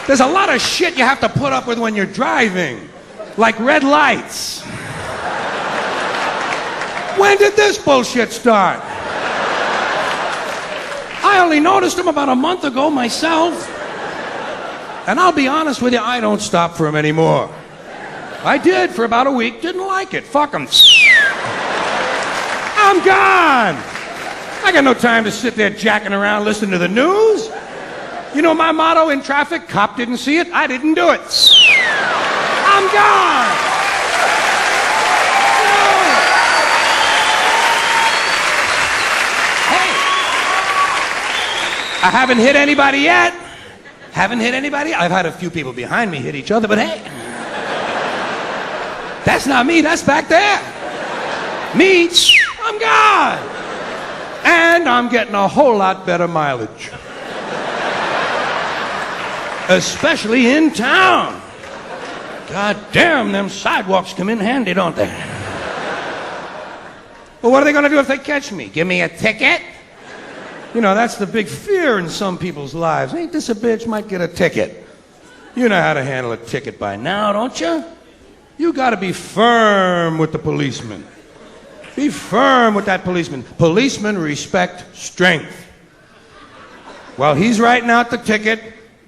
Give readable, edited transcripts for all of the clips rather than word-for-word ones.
There's a lot of shit you have to put up with when you're driving. Like red lights. When did this bullshit start? I only noticed them about a month ago myself. And I'll be honest with you, I don't stop for them anymore. I did for about a week, didn't like it. Fuck them. I'm gone. I got no time to sit there jacking around listening to the news. You know my motto in traffic? Cop didn't see it, I didn't do it. I'm gone. Hey, I haven't hit anybody yet. Haven't hit anybody? I've had a few people behind me hit each other, but hey. That's not me, that's back there. Me, I'm gone. And I'm getting a whole lot better mileage. Especially in town. God damn, them sidewalks come in handy, don't they? Well, what are they gonna do if they catch me? Give me a ticket? You know, that's the big fear in some people's lives. Ain't this a bitch? Might get a ticket. You know how to handle a ticket by now, don't you? You gotta be firm with the policeman. Be firm with that policeman. Policemen respect strength. While he's writing out the ticket,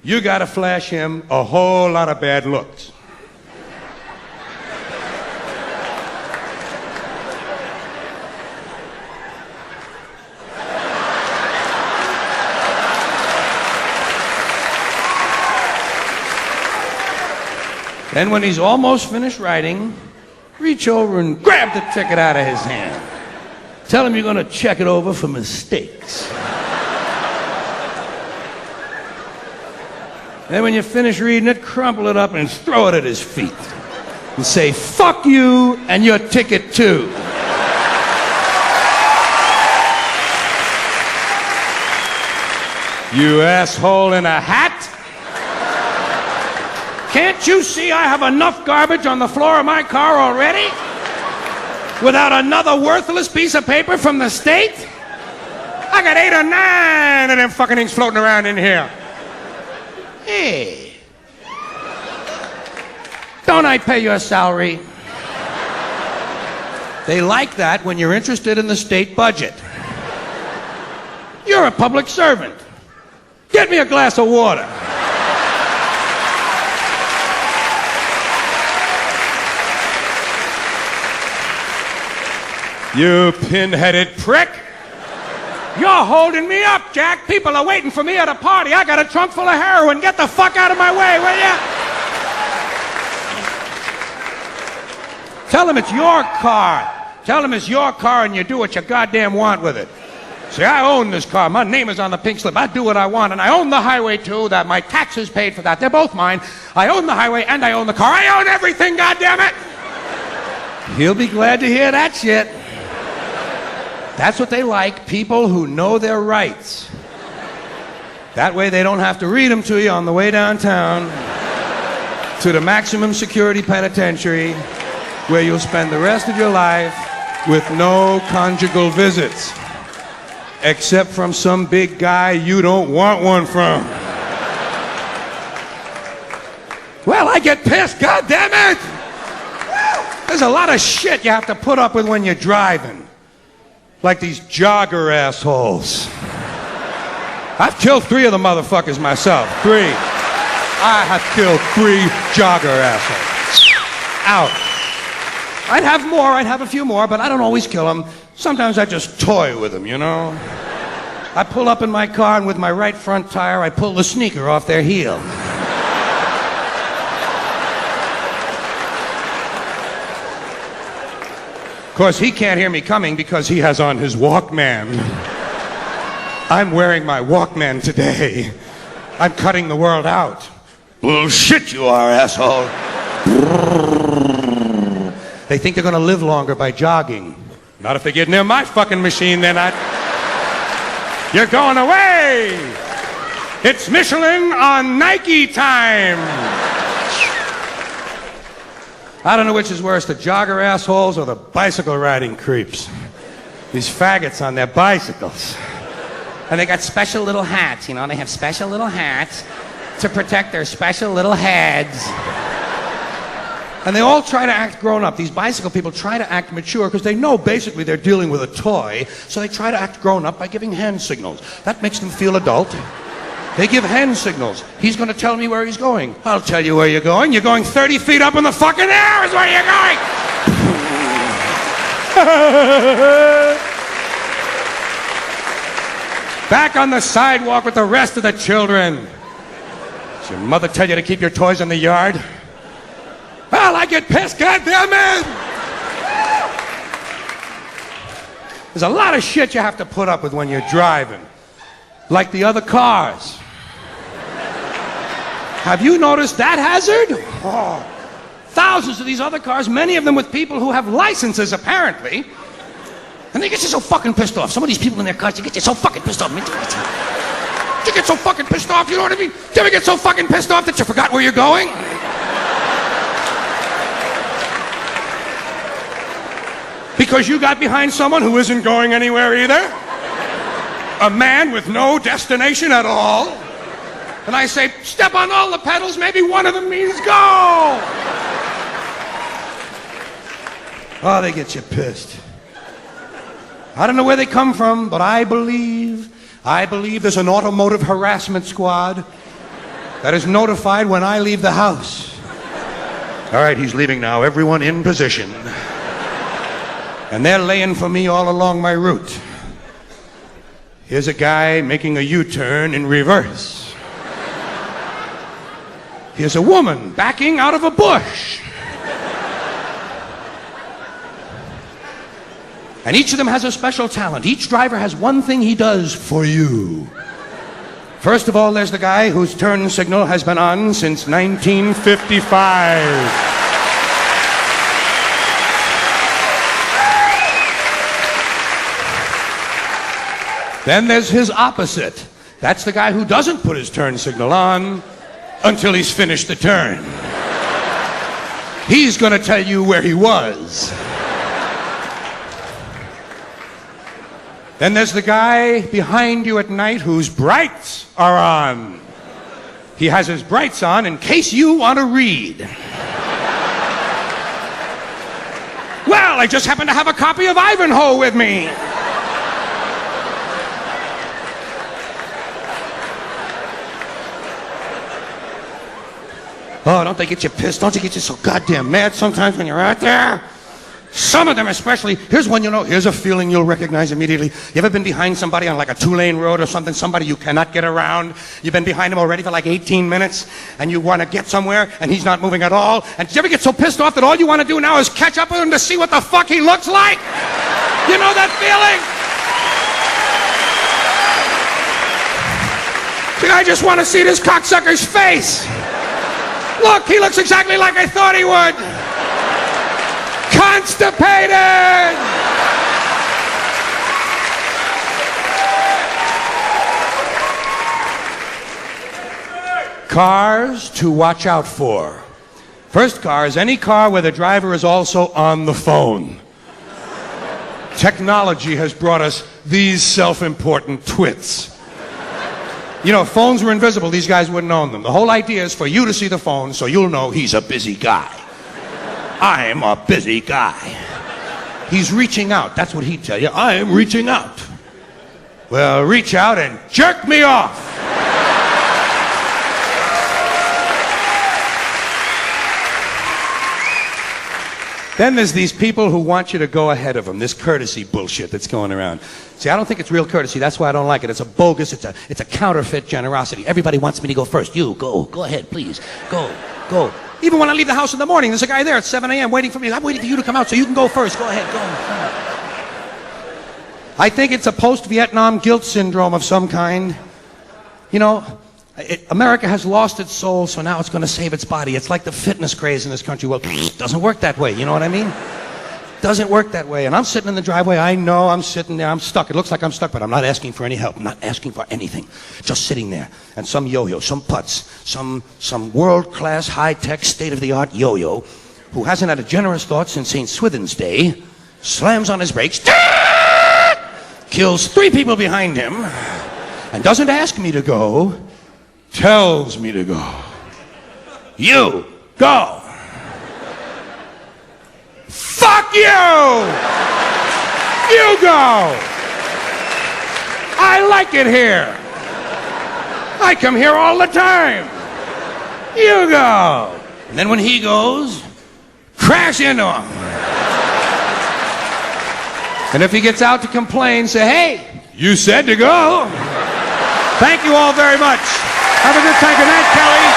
you gotta flash him a whole lot of bad looks. Then when he's almost finished writing, reach over and grab the ticket out of his hand. Tell him you're going to check it over for mistakes. Then when you finish reading it, crumple it up and throw it at his feet. And say, fuck you and your ticket too. You asshole in a hat. Can't you see I have enough garbage on the floor of my car already? Without another worthless piece of paper from the state? I got 8 or 9 of them fucking things floating around in here. Hey. Don't I pay your salary? They like that when you're interested in the state budget. You're a public servant. Get me a glass of water. You pin-headed prick! You're holding me up, Jack. People are waiting for me at a party. I got a trunk full of heroin. Get the fuck out of my way, will ya? Tell them it's your car. Tell them it's your car and you do what you goddamn want with it. See, I own this car. My name is on the pink slip. I do what I want, and I own the highway too. That my taxes paid for that. They're both mine. I own the highway and I own the car. I own everything, goddammit! He'll be glad to hear that shit. That's what they like, people who know their rights. That way they don't have to read them to you on the way downtown to the maximum security penitentiary where you'll spend the rest of your life with no conjugal visits. Except from some big guy you don't want one from. Well, I get pissed, goddammit! There's a lot of shit you have to put up with when you're driving. Like these jogger assholes. I've killed 3 of the motherfuckers myself. 3. I have killed 3 jogger assholes. Out. I'd have more, I'd have a few more, but I don't always kill them. Sometimes I just toy with them, you know? I pull up in my car and with my right front tire, I pull the sneaker off their heel. Of course, he can't hear me coming because he has on his Walkman. I'm wearing my Walkman today. I'm cutting the world out. Bullshit you are, asshole. They think they're gonna live longer by jogging. Not if they get near my fucking machine, they're not. You're going away! It's Michelin on Nike time! I don't know which is worse, the jogger assholes or the bicycle riding creeps. These faggots on their bicycles. And they got special little hats, you know, they have special little hats to protect their special little heads. And they all try to act grown up. These bicycle people try to act mature because they know basically they're dealing with a toy, so they try to act grown up by giving hand signals. That makes them feel adult. They give hand signals. He's going to tell me where he's going. I'll tell you where you're going. You're going 30 feet up in the fucking air is where you're going. Back on the sidewalk with the rest of the children. Does your mother tell you to keep your toys in the yard? Well, I get pissed, goddammit! There's a lot of shit you have to put up with when you're driving. Like the other cars. Have you noticed that hazard? Oh, thousands of these other cars, many of them with people who have licenses, apparently. And they get you so fucking pissed off. Some of these people in their cars, they get you so fucking pissed off. You get so fucking pissed off, you know what I mean? Do you ever get so fucking pissed off that you forgot where you're going? Because you got behind someone who isn't going anywhere either? A man with no destination at all? And I say, step on all the pedals, maybe one of them means go! Oh, they get you pissed. I don't know where they come from, but I believe there's an automotive harassment squad that is notified when I leave the house. All right, he's leaving now. Everyone in position. And they're laying for me all along my route. Here's a guy making a U-turn in reverse. Here's a woman backing out of a bush. And each of them has a special talent. Each driver has one thing he does for you. First of all, there's the guy whose turn signal has been on since 1955. Then there's his opposite. That's the guy who doesn't put his turn signal on until he's finished the turn. He's going to tell you where he was. Then there's the guy behind you at night whose brights are on. He has his brights on in case you want to read. Well, I just happen to have a copy of Ivanhoe with me. Oh, don't they get you pissed? Don't they get you so goddamn mad sometimes when you're out there? Some of them especially. Here's one you know. Here's a feeling you'll recognize immediately. You ever been behind somebody on like a 2-lane road or something? Somebody you cannot get around. You've been behind him already for like 18 minutes and you want to get somewhere and he's not moving at all. And do you ever get so pissed off that all you want to do now is catch up with him to see what the fuck he looks like? You know that feeling? See, I just want to see this cocksucker's face. Look, he looks exactly like I thought he would. Constipated! Cars to watch out for. First car is any car where the driver is also on the phone. Technology has brought us these self-important twits. You know, if phones were invisible, these guys wouldn't own them. The whole idea is for you to see the phone so you'll know he's a busy guy. I'm a busy guy. He's reaching out. That's what he'd tell you. I am reaching out. Well, reach out and jerk me off. Then there's these people who want you to go ahead of them. This courtesy bullshit that's going around. See, I don't think it's real courtesy. That's why I don't like it. It's a bogus, it's a counterfeit generosity. Everybody wants me to go first. You, go ahead, please. Go. Even when I leave the house in the morning, there's a guy there at 7 a.m. waiting for me. I'm waiting for you to come out so you can go first. Go ahead, go. I think it's a post-Vietnam guilt syndrome of some kind. You know, America has lost its soul, so now it's going to save its body. It's like the fitness craze in this country. Well, it doesn't work that way, you know what I mean? Doesn't work that way. And I'm sitting in the driveway. I know I'm sitting there. I'm stuck. It looks like I'm stuck, but I'm not asking for any help. I'm not asking for anything. Just sitting there. And some yo-yo, some putz, some world-class, high-tech, state-of-the-art yo-yo who hasn't had a generous thought since St. Swithin's Day slams on his brakes, kills 3 people behind him, and doesn't ask me to go, tells me to go. You go. Fuck you! You go! I like it here. I come here all the time. You go. And then when he goes, crash into him. And if he gets out to complain, say, hey, you said to go. Thank you all very much. Have a good time. Good night, Kelly.